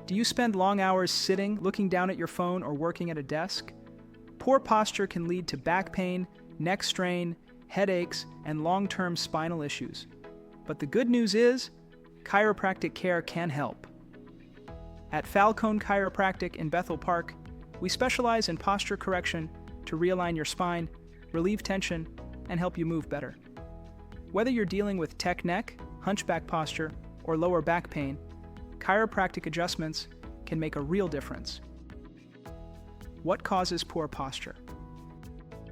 Do you spend long hours sitting, looking down at your phone, or working at a desk? Poor posture can lead to back pain, neck strain, headaches, and long-term spinal issues. But the good news is, chiropractic care can help. At Falcone Chiropractic in Bethel Park, we specialize in posture correction to realign your spine, relieve tension, and help you move better. Whether you're dealing with tech neck, hunchback posture, or lower back pain, chiropractic adjustments can make a real difference. What causes poor posture?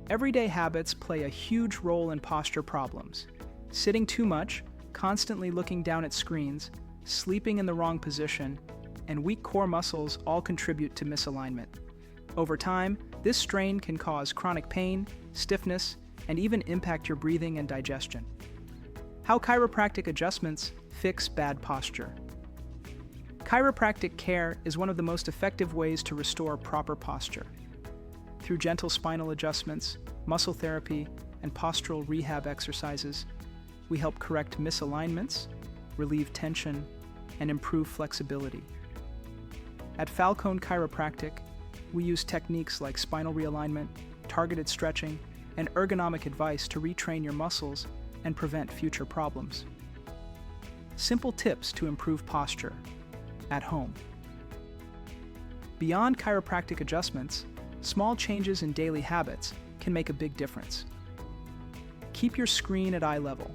Everyday habits play a huge role in posture problems. Sitting too much, constantly looking down at screens, sleeping in the wrong position, and weak core muscles all contribute to misalignment. Over time, this strain can cause chronic pain, stiffness, and even impact your breathing and digestion. How chiropractic adjustments fix bad posture. Chiropractic care is one of the most effective ways to restore proper posture. Through gentle spinal adjustments, muscle therapy, and postural rehab exercises, we help correct misalignments, relieve tension, and improve flexibility. At Falcone Chiropractic, we use techniques like spinal realignment, targeted stretching, and ergonomic advice to retrain your muscles and prevent future problems. Simple tips to improve posture at home. Beyond chiropractic adjustments, small changes in daily habits can make a big difference. Keep your screen at eye level,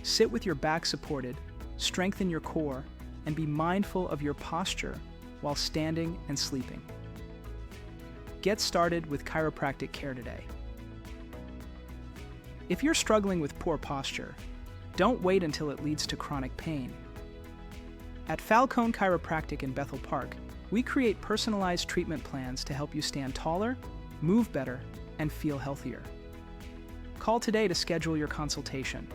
sit with your back supported, strengthen your core, and be mindful of your posture while standing and sleeping. Get started with chiropractic care today. If you're struggling with poor posture, don't wait until it leads to chronic pain. At Falcone Chiropractic in Bethel Park, we create personalized treatment plans to help you stand taller, move better, and feel healthier. Call today to schedule your consultation.